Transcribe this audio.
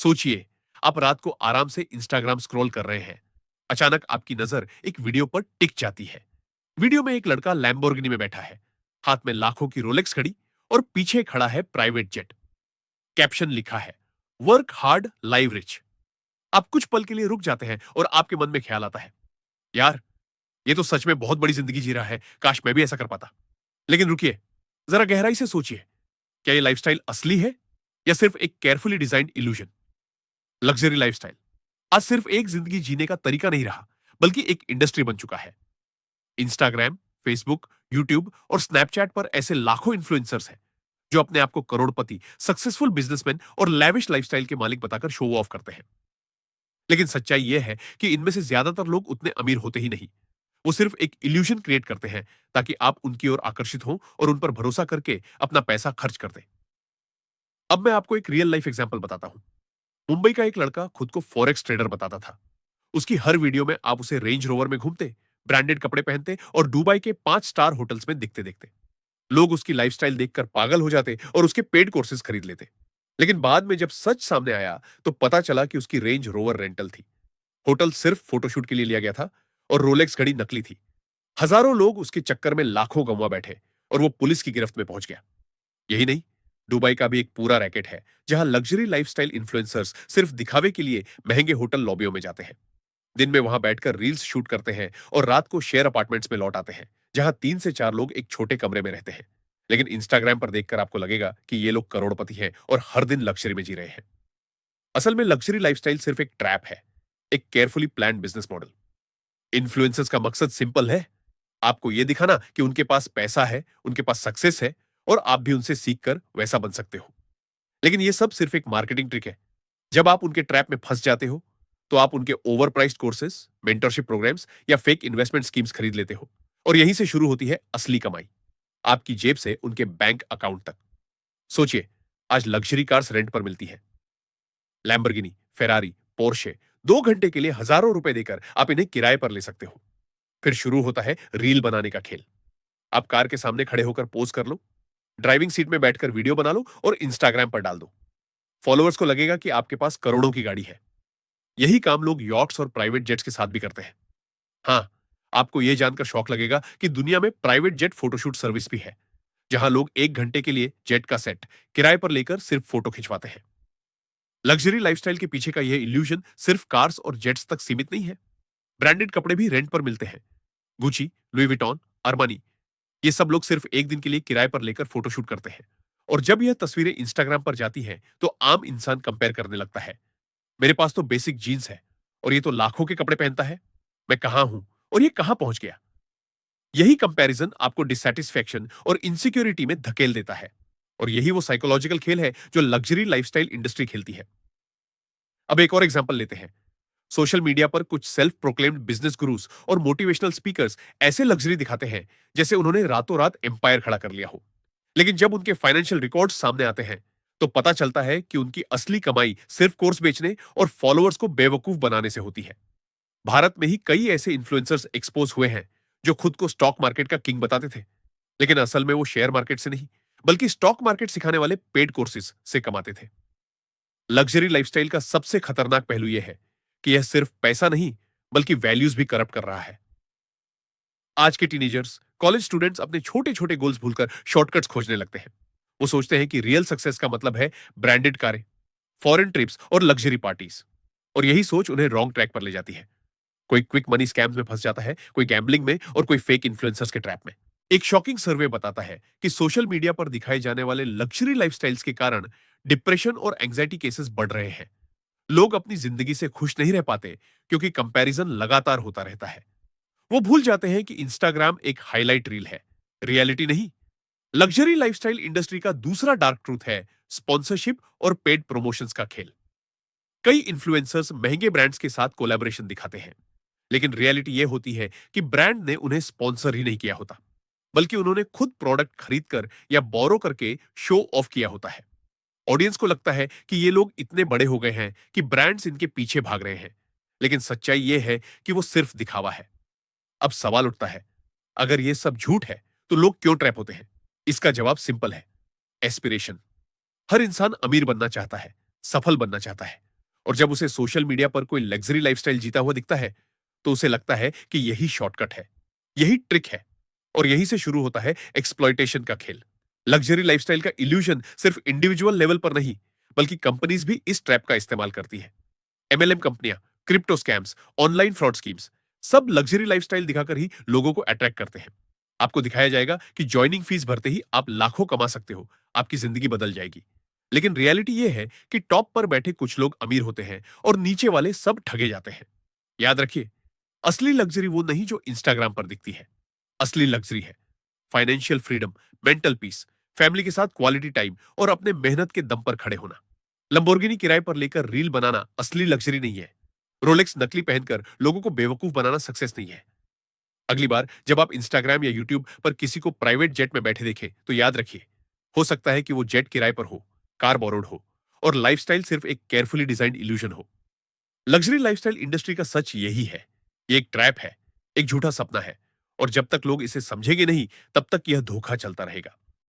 सोचिए, आप रात को आराम से इंस्टाग्राम स्क्रॉल कर रहे हैं। अचानक आपकी नजर एक वीडियो पर टिक जाती है। वीडियो में एक लड़का लैम्बोर्गिनी में बैठा है, हाथ में लाखों की रोलेक्स घड़ी और पीछे खड़ा है प्राइवेट जेट। कैप्शन लिखा है, वर्क हार्ड लाइव रिच। आप कुछ पल के लिए रुक जाते हैं और आपके मन में ख्याल आता है, यार, ये तो सच में बहुत बड़ी जिंदगी जी रहा है, काश मैं भी ऐसा कर पाता। लेकिन रुकिए, जरा गहराई से सोचिए, क्या ये लाइफस्टाइल असली है या सिर्फ एक carefully designed illusion? Luxury lifestyle आज सिर्फ एक जिंदगी जीने का तरीका नहीं रहा, बल्कि एक इंडस्ट्री बन चुका है। इंस्टाग्राम, फेसबुक, यूट्यूब और स्नैपचैट पर ऐसे लाखों इन्फ्लुएंसर्स हैं जो अपने आप को करोड़पति, सक्सेसफुल बिजनेसमैन और लैविश लाइफस्टाइल के मालिक बताकर शो ऑफ करते हैं। लेकिन सच्चाई यह है कि इनमें से ज्यादातर लोग उतने अमीर होते ही नहीं। वो सिर्फ एक इल्यूजन क्रिएट करते हैं ताकि आप उनकी ओर आकर्षित हों और उन पर भरोसा करके अपना पैसा खर्च कर दें। अब मैं आपको एक रियल लाइफ एग्जांपल बताता हूं। मुंबई का एक लड़का खुद को फॉरेक्स ट्रेडर बताता था। उसकी हर वीडियो में आप उसे रेंज रोवर में घूमते, ब्रांडेड कपड़े पहनते और दुबई के 5 स्टार होटल्स में दिखते देखते। लोग उसकी लाइफस्टाइल देखकर पागल हो जाते और उसके पेड कोर्सेज खरीद लेते। लेकिन बाद में जब सच सामने आया तो पता चला कि उसकी रेंज रोवर रेंटल थी। होटल सिर्फ फोटोशूट के लिए लिया गया था और रोलेक्स घड़ी नकली थी। हजारों लोग उसके चक्कर में लाखों गंवा बैठे और वो पुलिस की गिरफ्त में पहुंच गया। यही नहीं, दुबई का भी एक पूरा रैकेट है जहां लग्जरी लाइफस्टाइल इन्फ्लुएंसर्स सिर्फ दिखावे के लिए महंगे होटल लॉबियों में जाते हैं। दिन में वहां बैठकर रील्स शूट करते हैं और रात को शेयर अपार्टमेंट्स में लौट आते हैं, जहां 3 से 4 लोग एक छोटे कमरे में रहते हैं। लेकिन इंस्टाग्राम पर देखकर आपको लगेगा कि ये लोग करोड़पति हैं और हर दिन लग्जरी में जी रहे हैं। असल में लग्जरी लाइफस्टाइल सिर्फ एक ट्रैप है, एक carefully planned business model. Influencers का मकसद सिंपल है, आपको यह दिखाना कि उनके पास पैसा है, उनके पास सक्सेस है और आप भी उनसे सीखकर वैसा बन सकते हो। लेकिन यह सब सिर्फ एक मार्केटिंग ट्रिक है। जब आप उनके ट्रैप में फंस जाते हो, तो आप उनके over priced courses, mentorship programs या फेक इन्वेस्टमेंट स्कीम्स खरीद लेते हो। और यहीं से शुरू होती है असली कमाई, आपकी जेब से उनके बैंक अकाउंट तक। सोचिए, आज लग्जरी कार्स रेंट पर मिलती है, लैम्बोर्गिनी, फेरारी, पोर्शे। 2 घंटे के लिए हजारों रुपए देकर आप इन्हें किराए पर ले सकते हो। फिर शुरू होता है रील बनाने का खेल। आप कार के सामने खड़े होकर पोज कर लो, ड्राइविंग सीट में बैठकर वीडियो बना लो और इंस्टाग्राम पर डाल दो। फॉलोअर्स को लगेगा कि आपके पास करोड़ों की गाड़ी है। यही काम लोग यॉट्स और प्राइवेट जेट्स के साथ भी करते हैं। हाँ, आपको यह जानकर शौक लगेगा कि दुनिया में प्राइवेट जेट फोटोशूट सर्विस भी है, जहां लोग 1 घंटे के लिए जेट का सेट किराए पर लेकर सिर्फ फोटो खिंचवाते हैं। लग्जरी लाइफस्टाइल के पीछे का यह इल्यूजन सिर्फ कार्स और जेट्स तक सीमित नहीं है। ब्रांडेड कपड़े भी रेंट पर मिलते हैं। गुची, लुई विटॉन, अरमानी, ये सब लोग सिर्फ एक दिन के लिए किराए पर लेकर फोटोशूट करते हैं। और जब यह तस्वीरें इंस्टाग्राम पर जाती हैं, तो आम इंसान कंपेयर करने लगता है, मेरे पास तो बेसिक जीन्स है और ये तो लाखों के कपड़े पहनता है। मैं कहां हूं और ये कहां पहुंच गया? यही कंपैरिजन आपको डिसैटिस्फैक्शन और इनसिक्योरिटी में धकेल देता है। और यही वो साइकोलॉजिकल खेल है जो लग्जरी लाइफस्टाइल इंडस्ट्री खेलती है। अब एक और एग्जांपल लेते हैं। सोशल मीडिया पर कुछ सेल्फ प्रोक्लेम्ड बिजनेस गुरुज और मोटिवेशनल स्पीकर्स ऐसे लग्जरी दिखाते हैं जैसे उन्होंने रातों रात एम्पायर खड़ा कर लिया हो। लेकिन जब उनके फाइनेंशियल रिकॉर्ड्स सामने आते हैं, तो पता चलता है कि उनकी असली कमाई सिर्फ कोर्स बेचने और फॉलोअर्स को बेवकूफ बनाने से होती है। भारत में ही कई ऐसे इन्फ्लुएंसर्स एक्सपोज हुए हैं जो खुद को स्टॉक मार्केट का किंग बताते थे, लेकिन असल में वो शेयर मार्केट से नहीं, बल्कि स्टॉक मार्केट सिखाने वाले पेड कोर्सेज से कमाते थे। लग्जरी लाइफस्टाइल का सबसे खतरनाक पहलू यह है कि यह सिर्फ पैसा नहीं, बल्कि वैल्यूज भी करप्ट कर रहा है। आज के टीनेजर्स, कॉलेज स्टूडेंट्स अपने छोटे छोटे गोल्स भूलकर शॉर्टकट्स खोजने लगते हैं। वो सोचते हैं कि रियल सक्सेस का मतलब है ब्रांडेड कारें, फॉरेन ट्रिप्स और लग्जरी पार्टीज। और यही सोच उन्हें रॉन्ग ट्रैक पर ले जाती है। कोई क्विक मनी स्कैम्स में फंस जाता है, कोई गैम्बलिंग में और कोई फेक इन्फ्लुएंसर्स के ट्रैप में। एक शॉकिंग सर्वे बताता है कि सोशल मीडिया पर दिखाए जाने वाले लग्जरी लाइफस्टाइल्स के कारण डिप्रेशन और एंजाइटी केसेस बढ़ रहे हैं। लोग अपनी जिंदगी से खुश नहीं रह पाते क्योंकि कंपैरिजन लगातार होता रहता है। वो भूल जाते हैं कि इंस्टाग्राम एक हाईलाइट रील है, रियलिटी नहीं। लग्जरी लाइफस्टाइल इंडस्ट्री का दूसरा डार्क ट्रूथ है स्पॉन्सरशिप और पेड प्रमोशंस का खेल। कई इन्फ्लुएंसर्स महंगे ब्रांड्स के साथ कोलैबोरेशन दिखाते हैं, लेकिन रियलिटी यह होती है कि ब्रांड ने उन्हें स्पॉन्सर ही नहीं किया होता, बल्कि उन्होंने खुद प्रोडक्ट खरीदकर या बोरो करके शो ऑफ किया होता है। ऑडियंस को लगता है कि ये लोग इतने बड़े हो गए हैं कि ब्रांड्स इनके पीछे भाग रहे हैं, लेकिन सच्चाई यह है कि वो सिर्फ दिखावा है। अब सवाल उठता है, अगर ये सब झूठ है तो लोग क्यों ट्रैप होते हैं? इसका जवाब सिंपल है, एस्पिरेशन। हर इंसान अमीर बनना चाहता है, सफल बनना चाहता है, और जब उसे सोशल मीडिया पर कोई लग्जरी लाइफस्टाइल जीता हुआ दिखता है, तो उसे लगता है कि यही शॉर्टकट है, यही ट्रिक है, और यहीं से शुरू होता है एक्सप्लॉयटेशन का खेल। लग्जरी लाइफस्टाइल का इल्यूजन सिर्फ इंडिविजुअल लेवल पर नहीं, बल्कि कंपनीज भी इस ट्रैप का इस्तेमाल करती है। एमएलएम कंपनियां, crypto scams, online fraud schemes, सब लग्जरी लाइफस्टाइल दिखाकर ही लोगों को अट्रैक्ट करते हैं। आपको दिखाया जाएगा कि ज्वाइनिंग फीस भरते ही आप लाखों कमा सकते हो, आपकी जिंदगी बदल जाएगी। लेकिन रियलिटी यह है कि टॉप पर बैठे कुछ लोग अमीर होते हैं और नीचे वाले सब ठगे जाते हैं। याद रखिए, असली लग्जरी वो नहीं जो इंस्टाग्राम पर दिखती है। असली लग्जरी है financial freedom, mental peace, family के साथ क्वालिटी टाइम और अपने मेहनत के दम पर खड़े होना। लंबोर्गिनी किराए पर लेकर रील बनाना असली लग्जरी नहीं है। रोलेक्स नकली पहनकर लोगों को बेवकूफ बनाना सक्सेस नहीं है। अगली बार जब आप इंस्टाग्राम या यूट्यूब पर किसी को प्राइवेट जेट में बैठे देखें, तो याद रखिए, हो सकता है कि वो जेट किराए पर हो, कार बोरोड हो, और लाइफस्टाइल सिर्फ एक केयरफुली डिजाइंड इल्यूजन हो। लग्जरी लाइफस्टाइल इंडस्ट्री का सच यही है। ये एक ट्रैप है, एक झूठा सपना है, और जब तक लोग इसे समझेंगे नहीं, तब तक यह धोखा चलता रहेगा।